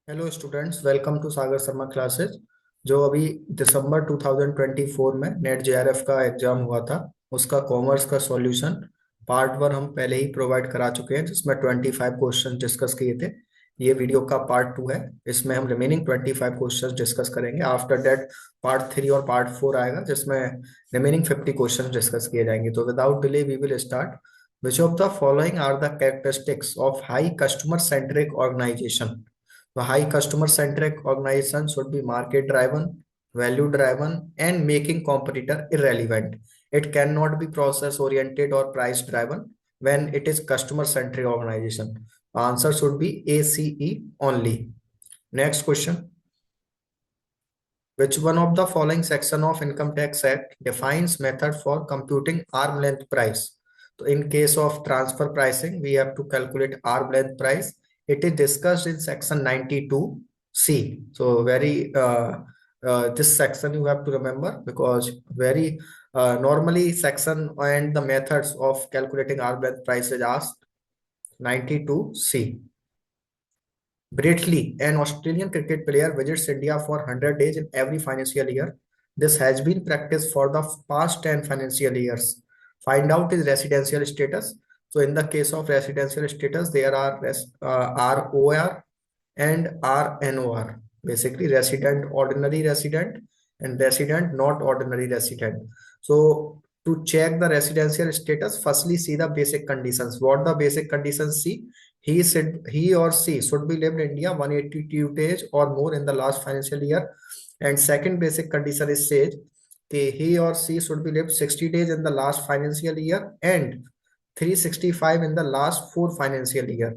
Hello students, welcome to Sagar Sharma classes. जो अभी दिसंबर 2024 में नेट जेआरएफ का एग्जाम हुआ था, उसका कॉमर्स का सॉल्यूशन पार्ट 1 हम पहले ही प्रोवाइड करा चुके हैं, जिसमें 25 क्वेश्चन डिस्कस किए थे। ये वीडियो का पार्ट 2 है। इसमें हम रिमेनिंग 25 क्वेश्चन डिस्कस करेंगे। आफ्टर दैट पार्ट 3 और पार्ट 4 आएगा, जिसमें रिमेनिंग 50 क्वेश्चन डिस्कस किए जाएंगे। तो without delay we will start. Which of the following are the characteristics of high customer centric organisation? The high customer centric organization should be market driven, value driven, and making competitor irrelevant. It cannot be process oriented or price driven when it is customer centric organization. The answer should be ACE only. Next question. Which one of the following section of Income Tax Act defines method for computing arm length price? So in case of transfer pricing, we have to calculate arm length price. It is discussed in section 92C. So this section you have to remember, because very normally section and the methods of calculating arm length price is asked. 92C. Bratley, an Australian cricket player, visits India for 100 days in every financial year. This has been practiced for the past 10 financial years. Find out his residential status. So in the case of residential status, there are ROR and RNOR. Basically, resident, ordinary resident, and resident, not ordinary resident. So to check the residential status, firstly see the basic conditions. What the basic conditions see? He or she should be lived in India 182 days or more in the last financial year. And second basic condition is says he or she should be lived 60 days in the last financial year and 365 in the last 4 financial year.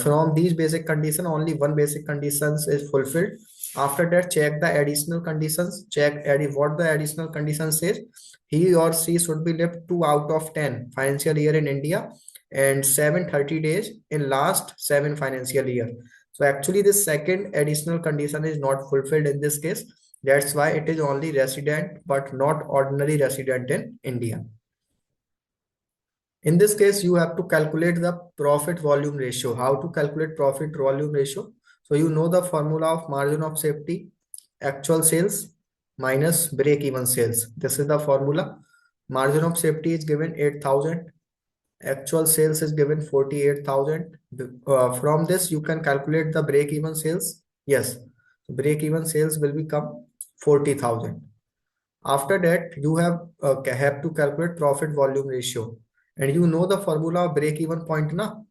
From these basic conditions, only one basic conditions is fulfilled. After that, check the additional conditions. Check what the additional condition says. He or she should be lived 2 out of 10 financial year in India and 730 days in last 7 financial year. So actually this second additional condition is not fulfilled in this case. That's why it is only resident but not ordinary resident in India. In this case, you have to calculate the profit volume ratio. How to calculate profit volume ratio? So you know the formula of margin of safety, actual sales minus break even sales. This is the formula. Margin of safety is given 8,000. Actual sales is given 48,000. From this, you can calculate the break even sales. Yes, break even sales will become 40,000. After that, you have to calculate profit volume ratio. And you know the formula of break even point, na?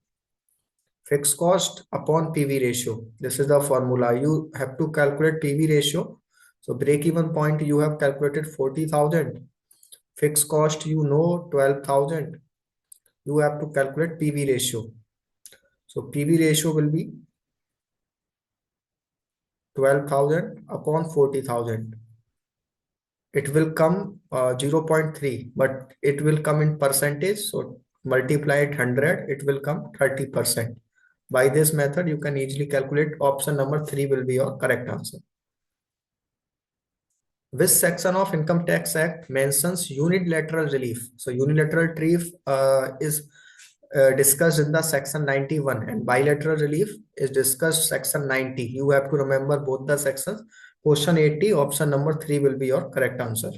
Fixed cost upon PV ratio. This is the formula. You have to calculate PV ratio. So break even point you have calculated 40,000. Fixed cost you know 12,000. You have to calculate PV ratio. So PV ratio will be 12,000 upon 40,000. It will come 0.3, but it will come in percentage. So multiplied 100, it will come 30%. By this method, you can easily calculate. Option number 3 will be your correct answer. Which section of Income Tax Act mentions unilateral relief? So unilateral relief is discussed in the section 91, and bilateral relief is discussed section 90. You have to remember both the sections. Question 80, option number 3 will be your correct answer.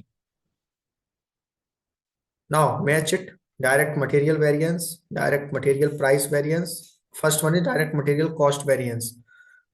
Now match it. Direct material variance, direct material price variance. First one is direct material cost variance.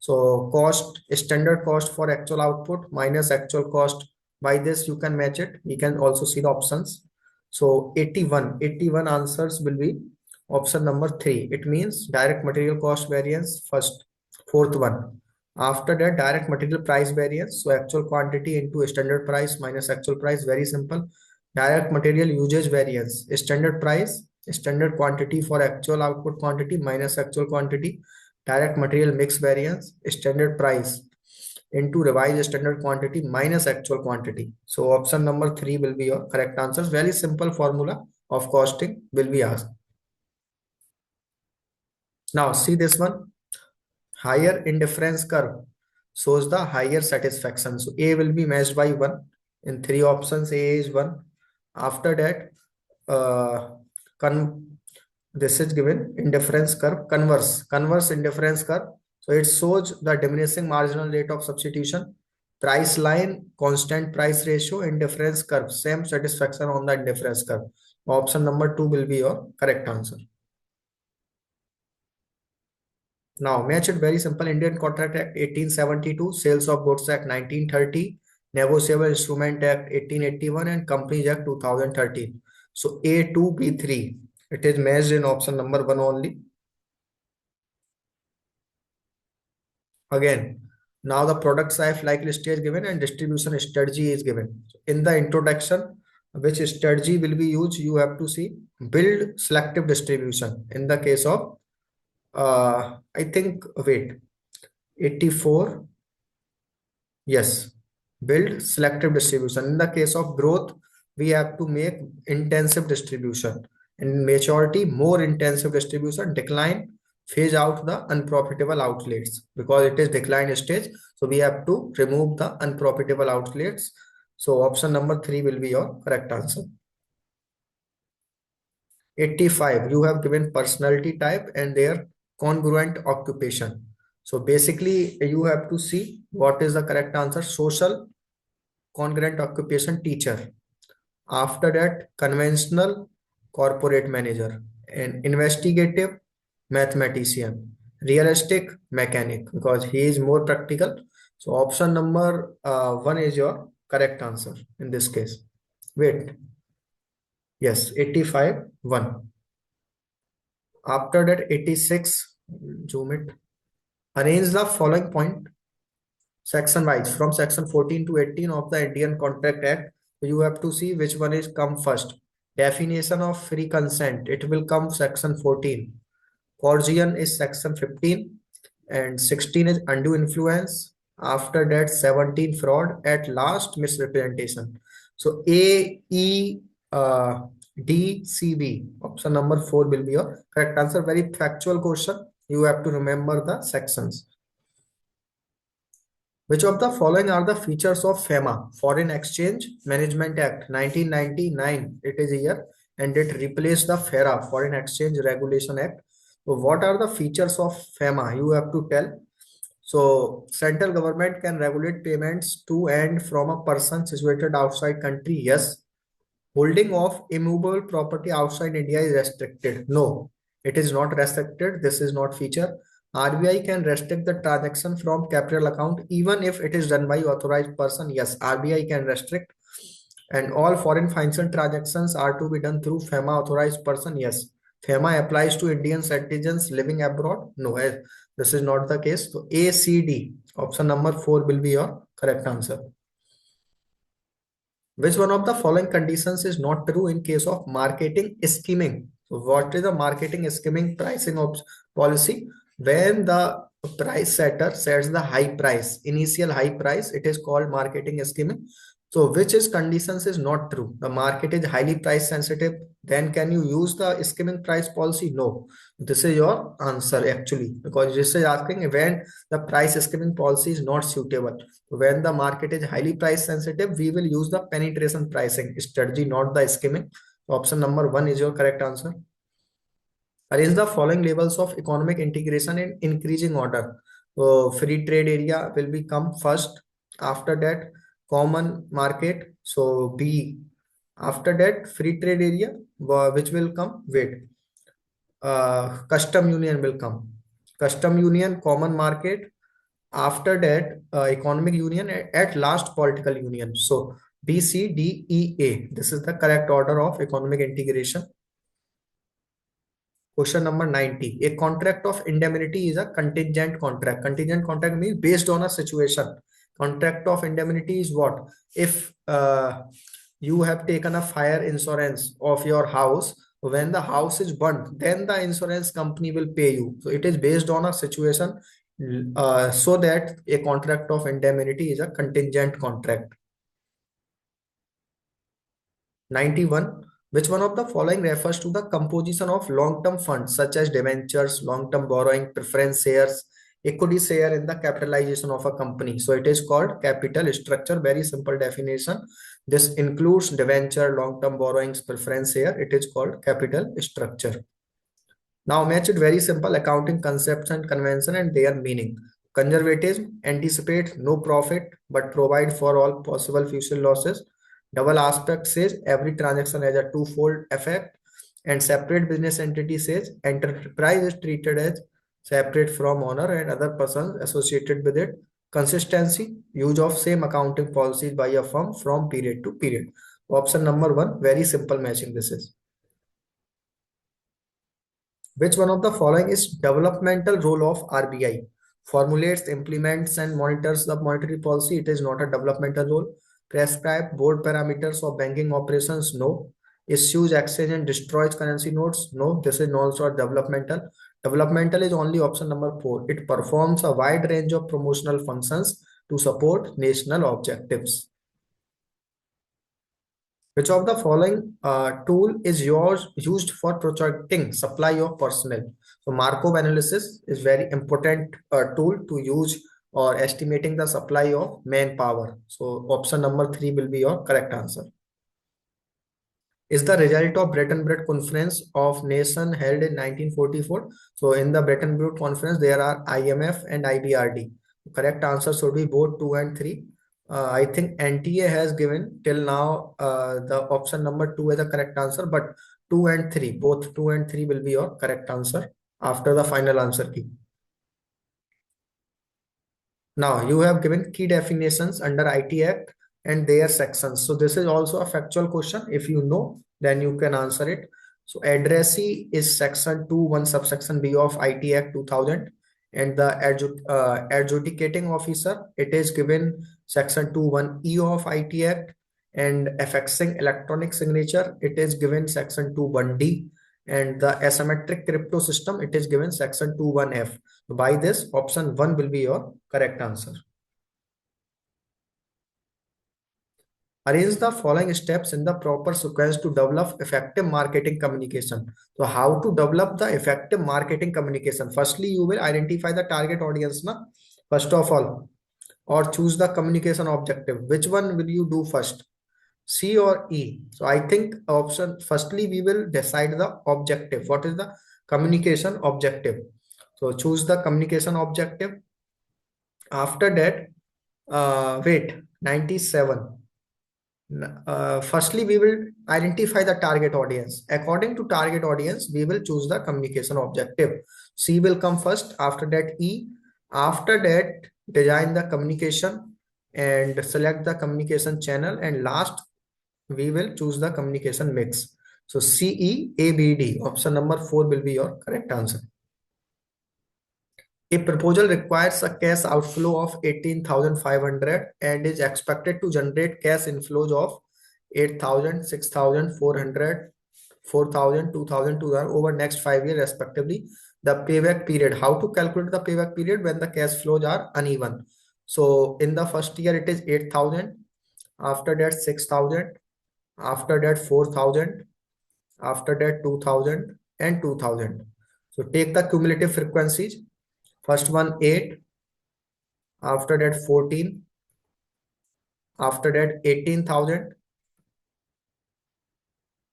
So cost, standard cost for actual output minus actual cost. By this you can match it. We can also see the options. So 81 answers will be option number 3. It means direct material cost variance first, fourth one. After that, direct material price variance. So actual quantity into standard price minus actual price. Very simple. Direct material usage variance, standard price, standard quantity for actual output quantity minus actual quantity. Direct material mix variance, standard price into revised standard quantity minus actual quantity. So option number 3 will be your correct answers. Very simple formula of costing will be asked. Now see this one. Higher indifference curve shows the higher satisfaction. So A will be matched by 1. In 3 options, A is 1. After that, this is given indifference curve, converse indifference curve. So it shows the diminishing marginal rate of substitution, price line, constant price ratio, indifference curve, same satisfaction on the indifference curve. Option number 2 will be your correct answer. Now, match it very simple. Indian Contract Act 1872, Sales of Goods Act 1930, Negotiable Instrument Act 1881, and Companies Act 2013. So A2, B3. It is matched in option number 1 only. Again, now the product life cycle stage given and distribution strategy is given. In the introduction, which strategy will be used, you have to see build selective distribution. In the case of, I think, wait, 84. Yes, build selective distribution. In the case of growth, we have to make intensive distribution. In maturity, more intensive distribution. Decline, phase out the unprofitable outlets because it is decline stage. So we have to remove the unprofitable outlets. So option number 3 will be your correct answer. 85, you have given personality type and their congruent occupation. So basically, you have to see what is the correct answer. Social congruent occupation, teacher. After that, conventional corporate manager, and investigative mathematician, realistic mechanic because he is more practical. So option number 1 is your correct answer in this case. Wait, yes, 85 1. After that, 86, zoom it. Arrange the following point section wise from section 14 to 18 of the Indian Contract Act. You have to see which one is come first. Definition of free consent, it will come section 14. Coercion is section 15, and 16 is undue influence. After that, 17 fraud, at last misrepresentation. So A, E, D, C, B. Option number 4 will be your correct answer. Very factual question. You have to remember the sections. Which of the following are the features of FEMA, Foreign Exchange Management Act 1999? It is here, and it replaced the FERA, Foreign Exchange Regulation Act. So what are the features of FEMA? You have to tell. So central government can regulate payments to and from a person situated outside country. Yes. Holding of immovable property outside India is restricted. No, it is not restricted. This is not feature. RBI can restrict the transaction from capital account even if it is done by authorized person. Yes, RBI can restrict. And all foreign financial transactions are to be done through FEMA authorized person. Yes. FEMA applies to Indian citizens living abroad. No, this is not the case. So A, C, D. Option number 4 will be your correct answer. Which one of the following conditions is not true in case of marketing scheming? So what is the marketing scheming pricing of policy? When the price setter sets the high price, initial high price, it is called marketing scheming. So which is conditions is not true? The market is highly price sensitive. Then can you use the skimming price policy? No. This is your answer actually, because this is asking when the price skimming policy is not suitable. When the market is highly price sensitive, we will use the penetration pricing strategy, not the skimming. Option number 1 is your correct answer. Arrange the following levels of economic integration in increasing order. So free trade area will become first. After that, common market. So B. After that, free trade area, which will come. Wait. Custom union will come. Custom union, common market. After that, economic union. At last, political union. So B, C, D, E, A. This is the correct order of economic integration. Question number 90. A contract of indemnity is a contingent contract. Contingent contract means based on a situation. Contract of indemnity is what? If you have taken a fire insurance of your house, when the house is burnt, then the insurance company will pay you. So it is based on a situation, so that a contract of indemnity is a contingent contract. 91. Which one of the following refers to the composition of long-term funds such as debentures, long-term borrowing, preference shares, equity share in the capitalization of a company? So it is called capital structure. Very simple definition. This includes debenture, long-term borrowings, preference share. It is called capital structure. Now match it very simple accounting concepts and convention and their meaning. Conservatism anticipate no profit but provide for all possible future losses. Double aspect says every transaction has a twofold effect, and separate business entity says enterprise is treated as separate from owner and other persons associated with it. Consistency, use of same accounting policies by a firm from period to period. Option number one, very simple matching this is. Which one of the following is developmental role of RBI? Formulates, implements, and monitors the monetary policy. It is not a developmental role. Prescribe board parameters of banking operations. No. Issues, exchange, and destroys currency notes. No. This is also a developmental. Developmental is only option number four. It performs a wide range of promotional functions to support national objectives. Which of the following tool is used for projecting supply of personnel? So Markov analysis is very important tool to use or estimating the supply of manpower. So option number three will be your correct answer. Is the result of Bretton Woods Conference of Nation held in 1944. So in the Bretton Woods Conference, there are IMF and IBRD. Correct answer should be both 2 and 3. I think NTA has given till now the option number 2 as a correct answer, but 2 and 3, both 2 and 3 will be your correct answer after the final answer key. Now you have given key definitions under IT Act and their sections. So this is also a factual question. If you know, then you can answer it. So addressee is section 2, 1 subsection B of IT Act 2000, and the adjudicating officer, it is given section 2, 1 E of IT Act, and affixing electronic signature, it is given section 2, 1 D, and the asymmetric crypto system, it is given section 2, 1 F. By this, option 1 will be your correct answer. Arrange the following steps in the proper sequence to develop effective marketing communication. So how to develop the effective marketing communication? Firstly, you will identify the target audience, na? First of all, or choose the communication objective. Which one will you do first? C or E? So I think option, firstly, we will decide the objective. What is the communication objective? So choose the communication objective. After that, wait, 97. Firstly, we will identify the target audience. According to target audience, we will choose the communication objective. C will come first, after that E. After that, design the communication and select the communication channel. And last, we will choose the communication mix. So CE, ABD, option number 4 will be your correct answer. A proposal requires a cash outflow of 18,500 and is expected to generate cash inflows of 8,000, 6,400, 4,000, 2,000, 2,000 over next 5 years respectively. The payback period, how to calculate the payback period when the cash flows are uneven? So in the first year it is 8,000, after that 6,000, after that 4,000, after that 2,000 and 2,000. So take the cumulative frequencies. First one 8, after that 14, after that 18,000.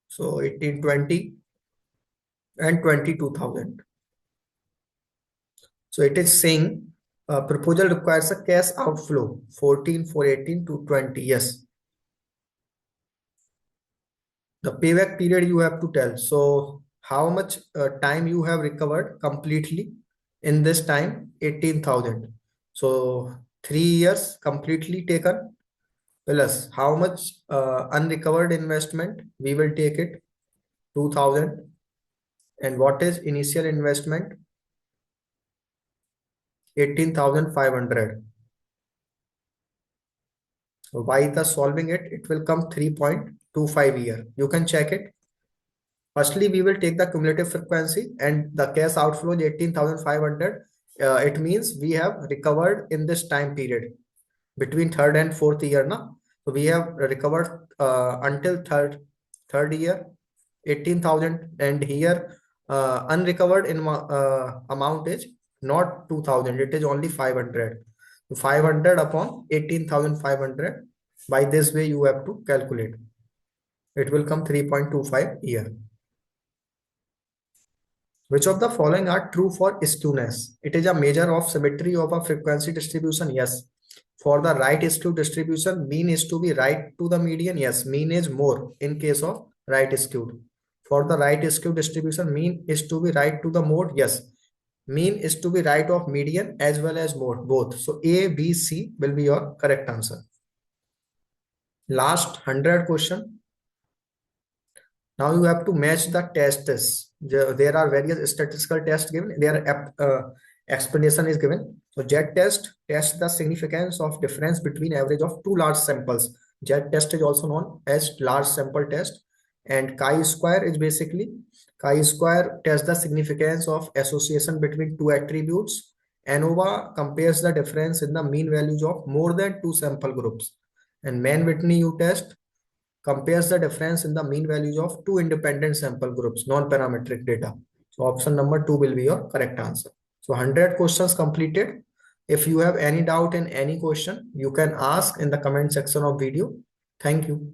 So 18, 20 and 22,000. So it is saying proposal requires a cash outflow 14 for 18 to 20. Yes. The payback period you have to tell. So how much time you have recovered completely in this time? 18,000. So 3 years completely taken, plus how much unrecovered investment we will take it? 2,000. And what is initial investment? 18,500. So by the solving it, it will come 3.25 year. You can check it. Firstly, we will take the cumulative frequency and the cash outflow is 18,500. It means we have recovered in this time period between third and fourth year. Na? So we have recovered until third year 18,000, and here unrecovered in amount is not 2,000, it is only 500. So 500 upon 18,500. By this way you have to calculate. It will come 3.25 year. Which of the following are true for skewness? It is a measure of symmetry of a frequency distribution. Yes. For the right skew distribution, mean is to be right to the median. Yes, mean is more in case of right skewed. For the right skew distribution, mean is to be right to the mode. Yes, mean is to be right of median as well as mode, both. So A, B, C will be your correct answer. Last 100 question. Now you have to match the tests. There are various statistical tests given. Their explanation is given. So Z test tests the significance of difference between average of two large samples. Z test is also known as large sample test. And chi-square is basically, chi-square tests the significance of association between two attributes. ANOVA compares the difference in the mean values of more than two sample groups. And Mann-Whitney U test compares the difference in the mean values of two independent sample groups, non-parametric data. So option number 2 will be your correct answer. So 100 questions completed. If you have any doubt in any question, you can ask in the comment section of video. Thank you.